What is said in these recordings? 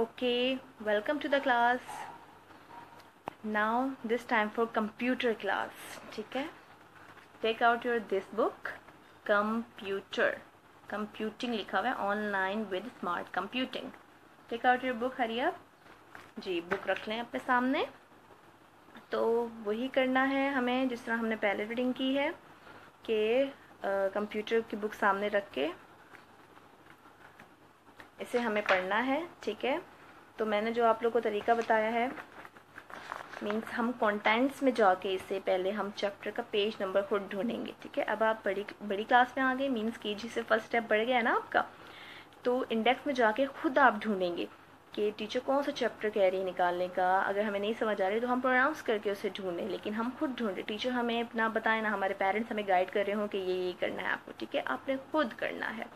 Okay, welcome to the class. Now this time for computer class. ठीक है, take out your this book, computer, computing लिखा हुआ है, online with smart computing. Take out your book, hurry up. जी, book रख लें अपने सामने. तो वही करना है हमें जिस तरह हमने पहले रीडिंग की है कि कंप्यूटर की बुक सामने रख के इसे हमें पढ़ना है. ठीक है, तो मैंने जो आप लोग को तरीका बताया है मीन्स हम कंटेंट्स में जाके इससे पहले हम चैप्टर का पेज नंबर खुद ढूंढेंगे. ठीक है, अब आप बड़ी क्लास में आ गए, मीन्स केजी से फर्स्ट स्टेप बढ़ गया है ना आपका. तो इंडेक्स में जाके खुद आप ढूंढेंगे कि टीचर कौन सा चैप्टर कह रही है निकालने का. अगर हमें नहीं समझ आ रही तो हम प्रोनाउंस करके उसे ढूंढें, लेकिन हम खुद ढूंढें. टीचर हमें ना बताएं, ना हमारे पेरेंट्स हमें गाइड कर रहे हो कि ये करना है आपको. ठीक है, आपने खुद करना है.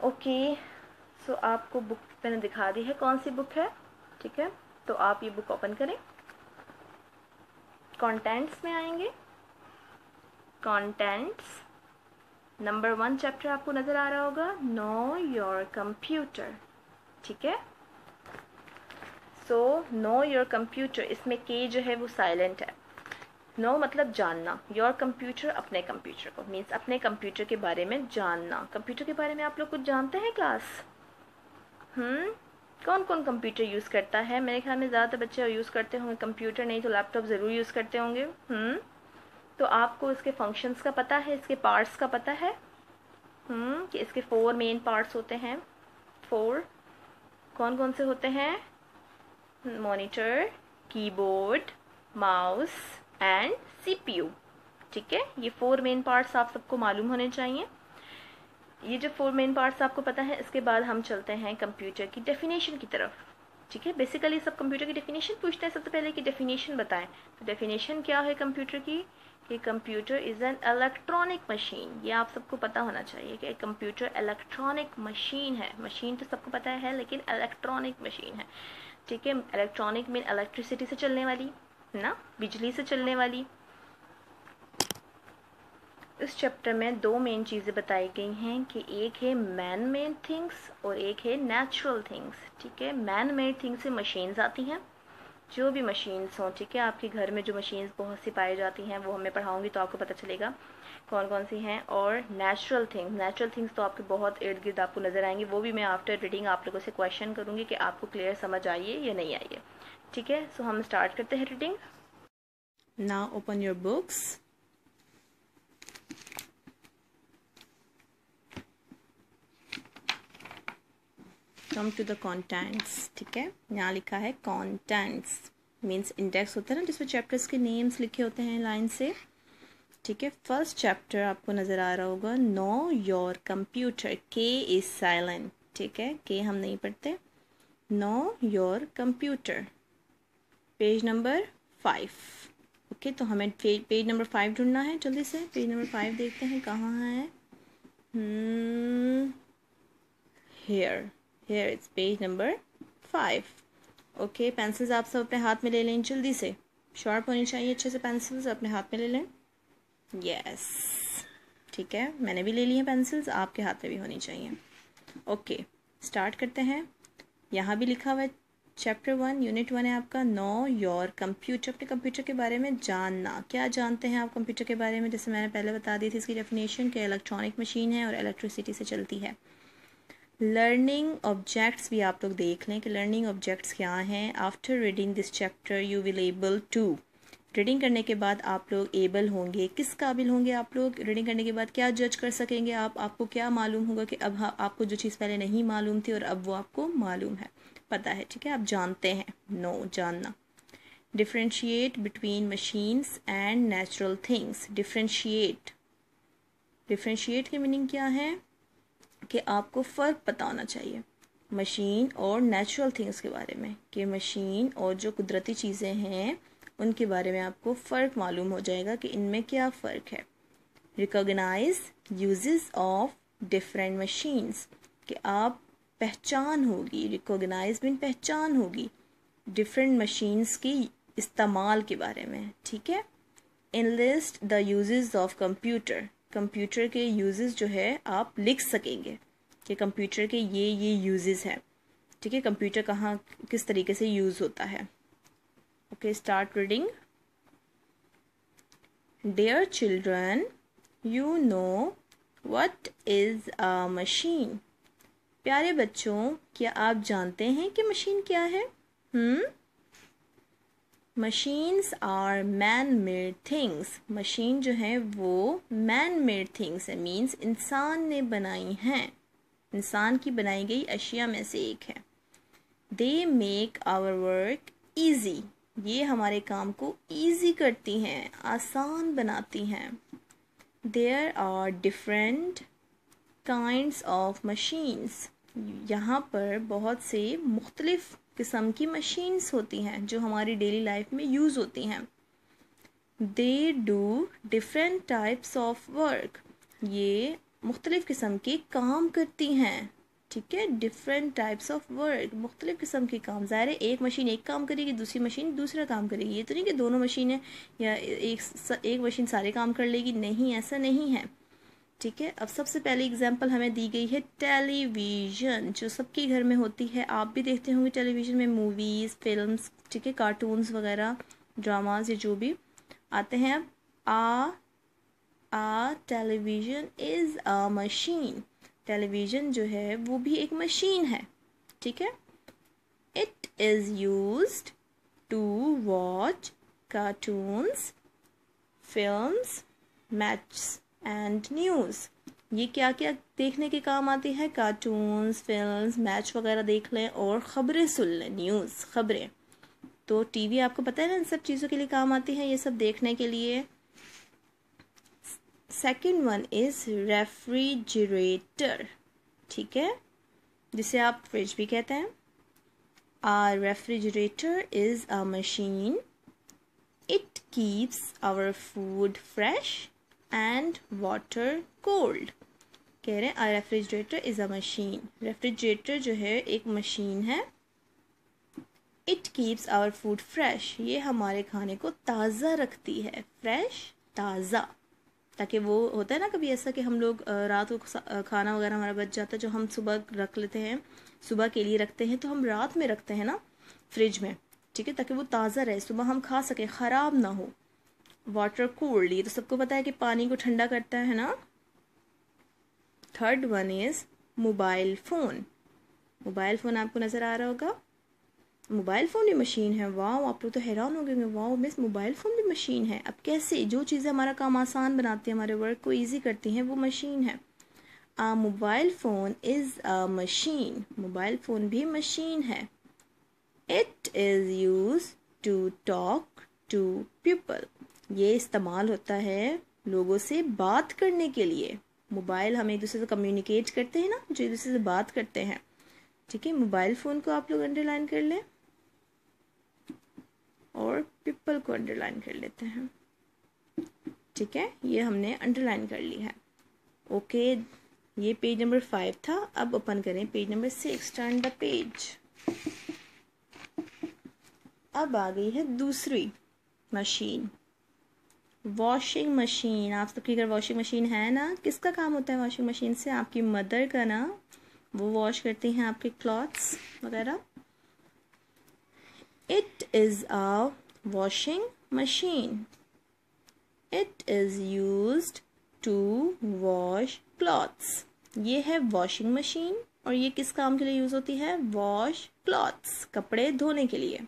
ओके, सो आपको बुक मैंने दिखा दी है कौन सी बुक है. ठीक है, तो आप ये बुक ओपन करें. कंटेंट्स में आएंगे. कंटेंट्स नंबर 1 चैप्टर आपको नजर आ रहा होगा, नो योर कंप्यूटर. ठीक है, सो नो योर कंप्यूटर, इसमें के जो है वो साइलेंट है. नो मतलब जानना, योर कंप्यूटर अपने कंप्यूटर को, मीन्स अपने कंप्यूटर के बारे में जानना. कंप्यूटर के बारे में आप लोग कुछ जानते हैं क्लास? कौन कौन कंप्यूटर यूज़ करता है? मेरे ख्याल में ज़्यादातर बच्चे यूज़ करते होंगे कंप्यूटर, नहीं तो लैपटॉप ज़रूर यूज़ करते होंगे. तो आपको इसके फंक्शंस का पता है, इसके पार्ट्स का पता है कि इसके 4 मेन पार्ट्स होते हैं. 4 कौन कौन से होते हैं? Monitor, keyboard, mouse and CPU. ठीक है, ये 4 मेन पार्ट्स आप सबको मालूम होने चाहिए. ये जो 4 मेन पार्ट्स आपको पता है, इसके बाद हम चलते हैं कंप्यूटर की डेफिनेशन की तरफ. ठीक है, बेसिकली सब कंप्यूटर की डेफिनेशन पूछते हैं सबसे पहले कि डेफिनेशन बताएं. तो डेफिनेशन क्या है कंप्यूटर की? कि computer is an electronic machine. ये आप सबको पता होना चाहिए कि कंप्यूटर इलेक्ट्रॉनिक मशीन है. मशीन तो सबको पता है, लेकिन इलेक्ट्रॉनिक मशीन है. ठीक है, इलेक्ट्रॉनिक मीन इलेक्ट्रिसिटी से चलने वाली ना, बिजली से चलने वाली. इस चैप्टर में 2 मेन चीज़ें बताई गई हैं कि एक है मैन मेड थिंग्स और एक है नेचुरल थिंग्स. ठीक है, मैन मेड थिंग्स से मशीन्स आती हैं, जो भी मशीन्स हों. ठीक है, आपके घर में जो मशीन्स बहुत सी पाई जाती हैं वो हमें पढ़ाऊंगी तो आपको पता चलेगा कौन कौन सी हैं. और नेचुरल थिंग्स तो आपके बहुत इर्द गिर्द आपको नज़र आएंगी. वो भी मैं आफ्टर रीडिंग आप लोगों से क्वेश्चन करूँगी कि आपको क्लियर समझ आइए या नहीं आइए. ठीक है, सो हम स्टार्ट करते हैं reading. Now open your books. Come to the contents. ठीक है, यहाँ लिखा है कॉन्टेंट्स, मीन्स इंडेक्स होता है ना जिसमें चैप्टर्स के नेम्स लिखे होते हैं लाइन से. ठीक है, फर्स्ट चैप्टर आपको नज़र आ रहा होगा, नो योर कंप्यूटर. के इज साइलेंट. ठीक है, के हम नहीं पढ़ते. Know your computer, page number 5. Okay, तो हमें पेज नंबर 5 ढूंढना है. जल्दी से पेज नंबर 5 देखते हैं कहाँ है. Here it's page number 5. Okay, pencils आप सब अपने हाथ में ले लें जल्दी से. शार्प होनी चाहिए अच्छे से पेंसिल्स, अपने हाथ में ले लें. यस, ठीक है, मैंने भी ले ली है पेंसिल्स, आपके हाथ में भी होनी चाहिए. ओके, स्टार्ट करते हैं. यहाँ भी लिखा हुआ है चैप्टर 1 यूनिट 1 है आपका, नो योर कंप्यूटर. अपने कंप्यूटर के बारे में जानना. क्या जानते हैं आप कंप्यूटर के बारे में? जैसे मैंने पहले बता दी थी इसकी डेफिनेशन कि इलेक्ट्रॉनिक मशीन है और इलेक्ट्रिसिटी से चलती है. लर्निंग ऑब्जेक्ट्स भी आप लोग देख लें कि लर्निंग ऑब्जेक्ट्स क्या हैं. After reading this chapter you will able to, reading करने के बाद आप लोग एबल होंगे. किस काबिल होंगे आप लोग? रीडिंग करने के बाद क्या जज कर सकेंगे आपको क्या मालूम होगा कि अब आपको जो चीज़ पहले नहीं मालूम थी और अब वो आपको मालूम है, पता है. ठीक है, आप जानते हैं. नो, जानना. Differentiate between machines and natural things. Differentiate की मीनिंग क्या है कि आपको फ़र्क पता होना चाहिए मशीन और नेचुरल थिंग्स के बारे में, कि मशीन और जो कुदरती चीज़ें हैं उनके बारे में आपको फ़र्क मालूम हो जाएगा कि इनमें क्या फ़र्क है. Recognise uses of different machines, कि आप पहचान होगी. रिकॉग्नाइज मीन पहचान होगी डिफरेंट मशीन्स की इस्तेमाल के बारे में. ठीक है, enlist the uses of computer. Computer के यूजेस जो है आप लिख सकेंगे कि कंप्यूटर के ये यूजेस हैं. ठीक है, कंप्यूटर कहाँ किस तरीके से यूज़ होता है। Okay, start reading. Dear children, you know what is a machine. प्यारे बच्चों, क्या आप जानते हैं कि मशीन क्या है? Machines are man made things. Machine जो है वो मैन मेड थिंग्स है, मीन्स इंसान ने बनाई हैं, इंसान की बनाई गई अशिया में से एक है। They make our work easy. ये हमारे काम को ईजी करती हैं, आसान बनाती हैं। There are different kinds of machines. यहाँ पर बहुत से मुख्तलिफ किस्म की मशीन्स होती हैं जो हमारी डेली लाइफ में यूज़ होती हैं। They do different types of work. ये मुख्तलिफ किस्म के काम करती हैं, ठीक है। डिफरेंट टाइप्स ऑफ वर्क, मुख्तलिफ किस्म के काम। ज़ाहिर है एक मशीन एक काम करेगी, दूसरी मशीन दूसरा काम करेगी। ये तो नहीं कि दोनों मशीनें या एक मशीन सारे काम कर लेगी, नहीं, ऐसा नहीं है, ठीक है। अब सबसे पहली एग्जांपल हमें दी गई है टेलीविज़न, जो सबके घर में होती है। आप भी देखते होंगे टेलीविज़न में मूवीज़, फिल्म्स, ठीक है, कार्टून्स वगैरह, ड्रामाज, ये जो भी आते हैं। अब a television is a machine. Television जो है वो भी एक मशीन है, ठीक है। It is used to watch cartoons, films, match and news. ये क्या क्या देखने के काम आती है? कार्टून्स, फिल्म्स, मैच वगैरह देख लें और ख़बरें सुन लें, न्यूज़, ख़बरें। तो टीवी आपको पता है ना इन सब चीज़ों के लिए काम आती है, ये सब देखने के लिए। सेकंड वन इज़ रेफ्रिजरेटर, ठीक है, जिसे आप फ्रिज भी कहते हैं। A refrigerator is a machine. It keeps our food fresh and water cold. कह रहे हैं a refrigerator is a machine. Refrigerator जो है एक मशीन है। It keeps our food fresh, ये हमारे खाने को ताज़ा रखती है, फ्रेश, ताज़ा, ताकि वो होता है ना कभी ऐसा कि हम लोग रात को खाना वगैरह हमारा बच जाता है जो हम सुबह रख लेते हैं, सुबह के लिए रखते हैं, तो हम रात में रखते हैं ना फ्रिज में, ठीक है, ताकि वो ताज़ा रहे, सुबह हम खा सकें, ख़राब ना हो। वाटर कूल्ड, ये तो सबको पता है कि पानी को ठंडा करता है ना। Third one is mobile phone. Mobile phone आपको नज़र आ रहा होगा। मोबाइल फ़ोन भी मशीन है। वाह, आप लोग तो हैरान हो गए, वाह मिस मोबाइल फ़ोन भी मशीन है। अब कैसे? जो चीज़ें हमारा काम आसान बनाती हैं, हमारे वर्क को ईजी करती हैं, वो मशीन है। A mobile phone is a machine. Mobile phone भी मशीन है। It is use to talk to people. ये इस्तेमाल होता है लोगों से बात करने के लिए। मोबाइल हम एक दूसरे से कम्युनिकेट करते हैं ना, जो एक दूसरे से बात करते हैं, ठीक है। मोबाइल फ़ोन को आप लोग अंडरलाइन कर लें और पीपल को अंडरलाइन कर लेते हैं, ठीक है। ये हमने अंडरलाइन कर ली है। ओके, ये पेज नंबर 5 था। अब ओपन करें page number 6। Turn the page. अब आ गई है दूसरी मशीन, वॉशिंग मशीन। आप सबके घर वॉशिंग मशीन है ना। किसका काम होता है वॉशिंग मशीन से? आपकी मदर का ना, वो वॉश करती हैं आपके क्लॉथ्स वगैरह। It is a washing machine. It is used to wash clothes. ये है वॉशिंग मशीन और ये किस काम के लिए यूज़ होती है? वॉश क्लॉथ्स, कपड़े धोने के लिए।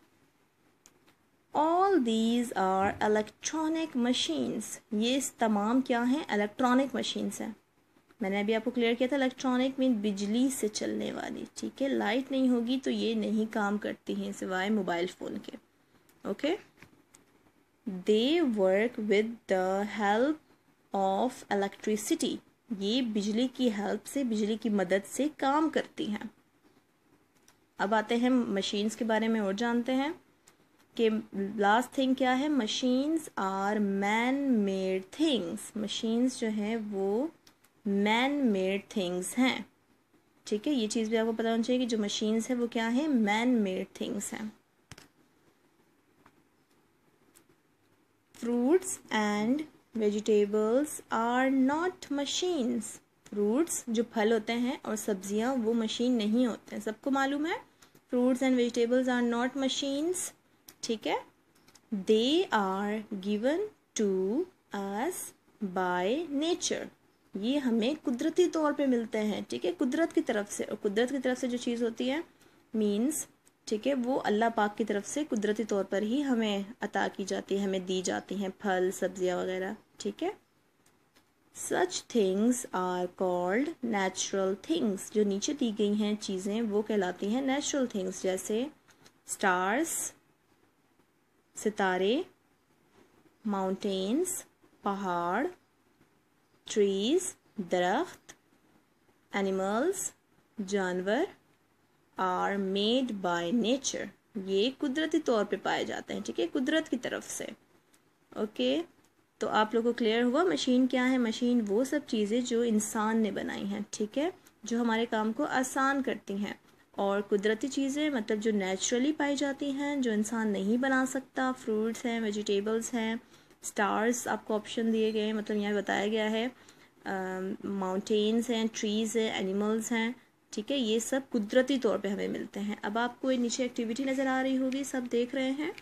All these are electronic machines. ये तमाम क्या हैं? इलेक्ट्रॉनिक मशीन्स हैं। मैंने अभी आपको क्लियर किया था, इलेक्ट्रॉनिक मीन बिजली से चलने वाली, ठीक है। लाइट नहीं होगी तो ये नहीं काम करती हैं सिवाय मोबाइल फ़ोन के। Okay, they work with the help of electricity. ये बिजली की हेल्प से, बिजली की मदद से काम करती हैं। अब आते हैं मशीन्स के बारे में और जानते हैं कि लास्ट थिंग क्या है। Machines are man made things. Machines जो है वो मैन मेड थिंग्स हैं, ठीक है। ये चीज़ भी आपको पता होनी चाहिए कि जो मशीन्स है वो क्या है? मैन मेड थिंग्स हैं। Fruits and vegetables are not machines. Fruits जो फल होते हैं और सब्जियां वो मशीन नहीं होते हैं, सबको मालूम है। Fruits and vegetables are not machines, ठीक है, they are given to us by nature, ये हमें कुदरती तौर पे मिलते हैं, ठीक है, कुदरत की तरफ से। और कुदरत की तरफ से जो चीज़ होती है मीन्स, ठीक है, वो अल्लाह पाक की तरफ से कुदरती तौर पर ही हमें अता की जाती है, हमें दी जाती हैं, फल सब्जियां वगैरह, ठीक है। Such things are called natural things, जो नीचे दी गई हैं चीज़ें वो कहलाती हैं नेचुरल थिंग्स, जैसे स्टार्स सितारे, माउंटेन्स पहाड़, ट्रीज दरख्त, एनिमल्स जानवर, आर मेड बाय नेचर, ये कुदरती तौर पे पाए जाते हैं, ठीक है, कुदरत की तरफ से। ओके, तो आप लोगों को क्लियर हुआ मशीन क्या है? मशीन वो सब चीज़ें जो इंसान ने बनाई हैं, ठीक है, जो हमारे काम को आसान करती हैं। और कुदरती चीज़ें मतलब जो नेचुरली पाई जाती हैं, जो इंसान नहीं बना सकता, फ्रूट्स हैं, वेजिटेबल्स हैं, स्टार्स आपको ऑप्शन दिए गए हैं, मतलब यहाँ बताया गया है, माउंटेन्स हैं, ट्रीज़ हैं, एनिमल्स हैं, ठीक है, ये सब कुदरती तौर पे हमें मिलते हैं। अब आपको ये नीचे एक्टिविटी नज़र आ रही होगी, सब देख रहे हैं।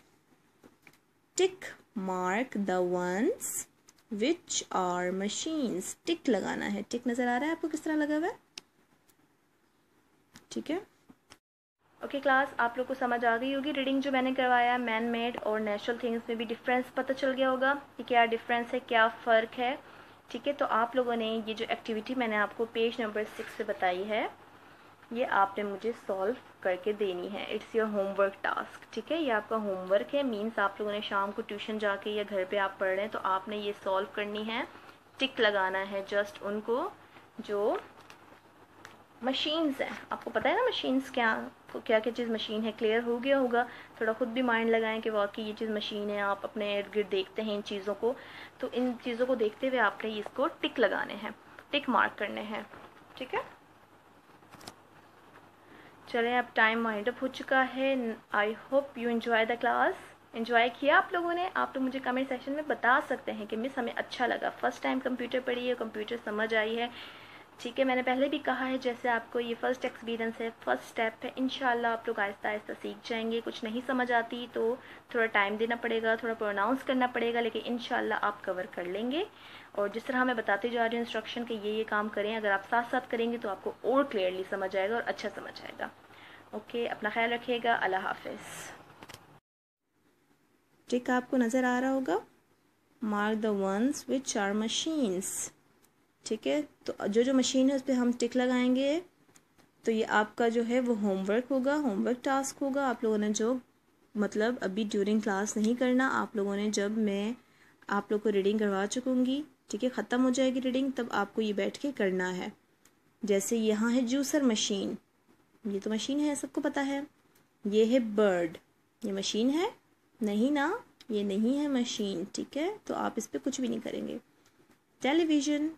Tick mark the ones which are machines, tick लगाना है। टिक नज़र आ रहा है आपको किस तरह लगा हुआ है? ठीक है, ओके क्लास, आप लोग को समझ आ गई होगी। रीडिंग जो मैंने करवाया मैन मेड और नेचुरल थिंग्स में भी डिफरेंस पता चल गया होगा कि क्या डिफरेंस है, क्या फ़र्क है, ठीक है। तो आप लोगों ने ये जो एक्टिविटी मैंने आपको पेज नंबर 6 से बताई है, ये आपने मुझे सॉल्व करके देनी है। इट्स योर होमवर्क टास्क, ठीक है, ये आपका होमवर्क है। मीन्स आप लोगों ने शाम को ट्यूशन जाके या घर पे आप पढ़ रहे हैं तो आपने ये सॉल्व करनी है, टिक लगाना है जस्ट उनको जो मशीन्स हैं। आपको पता है ना मशीन्स क्या क्या क्या चीज़ मशीन है, क्लियर हो गया होगा। थोड़ा खुद भी माइंड लगाएं कि वाकई ये चीज़ मशीन है। आप अपने इर्द गिर्द देखते हैं इन चीज़ों को, तो इन चीज़ों को देखते हुए आपने इसको टिक लगाने हैं, टिक मार्क करने हैं, ठीक है। चलें, अब टाइम वाइंड अप हो चुका है। I hope you enjoy the class. Enjoy किया आप लोगों ने? आप लोग मुझे कमेंट सेक्शन में बता सकते हैं कि मिस हमें अच्छा लगा, फर्स्ट टाइम कंप्यूटर पढ़ी है, कंप्यूटर समझ आई है, ठीक है। मैंने पहले भी कहा है जैसे आपको ये फर्स्ट एक्सपीरियंस है, फर्स्ट स्टेप है, इंशाल्लाह आप लोग आहिस्ता आहिस्ता सीख जाएंगे। कुछ नहीं समझ आती तो थोड़ा टाइम देना पड़ेगा, थोड़ा प्रोनाउंस करना पड़ेगा, लेकिन इंशाल्लाह आप कवर कर लेंगे। और जिस तरह मैं बताते जा रही हूँ इंस्ट्रक्शन के ये काम करें, अगर आप साथ साथ करेंगे तो आपको और क्लियरली समझ आएगा और अच्छा समझ आएगा। ओके, अपना ख्याल रखिएगा, अल्लाह हाफिज़। टिक आपको नज़र आ रहा होगा, mark the ones which are machines, ठीक है। तो जो मशीन है उस पर हम टिक लगाएंगे। तो ये आपका जो है वो होमवर्क होगा, होमवर्क टास्क होगा। आप लोगों ने जो मतलब अभी ड्यूरिंग क्लास नहीं करना, आप लोगों ने जब मैं आप लोग को रीडिंग करवा चुकूँगी, ठीक है, ख़त्म हो जाएगी रीडिंग, तब आपको ये बैठ के करना है। जैसे यहाँ है जूसर मशीन, ये तो मशीन है, सबको पता है। ये है बर्ड, ये मशीन है नहीं ना, ये नहीं है मशीन, ठीक है, तो आप इस पर कुछ भी नहीं करेंगे। टेलीविज़न,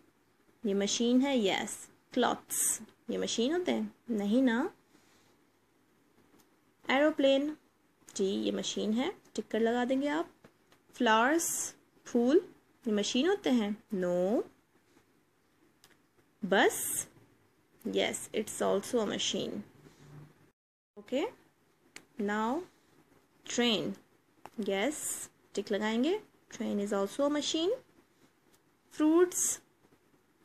ये मशीन है, यस। क्लॉथ्स, ये मशीन होते हैं नहीं ना। एरोप्लेन, जी ये मशीन है, टिक कर लगा देंगे आप। फ्लावर्स, फूल, ये मशीन होते हैं, no. Bus, yes it's also a machine, okay. Now train, yes tick लगाएंगे, train is also a machine. Fruits,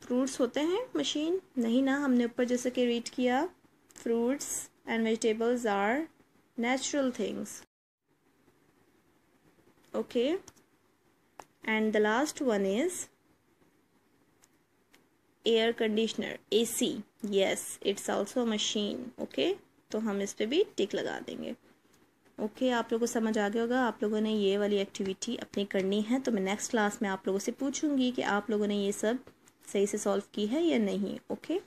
fruits होते हैं मशीन नहीं ना, हमने ऊपर जैसे कि रीड किया, fruits and vegetables are natural things, okay. And the last one is air conditioner, AC, yes it's also machine, okay. तो हम इस पर भी टिक लगा देंगे, ओके। आप लोगों को समझ आ गया होगा। आप लोगों ने ये वाली एक्टिविटी अपनी करनी है, तो मैं नेक्स्ट क्लास में आप लोगों से पूछूंगी कि आप लोगों ने ये सब सही से सॉल्व की है या नहीं, ओके।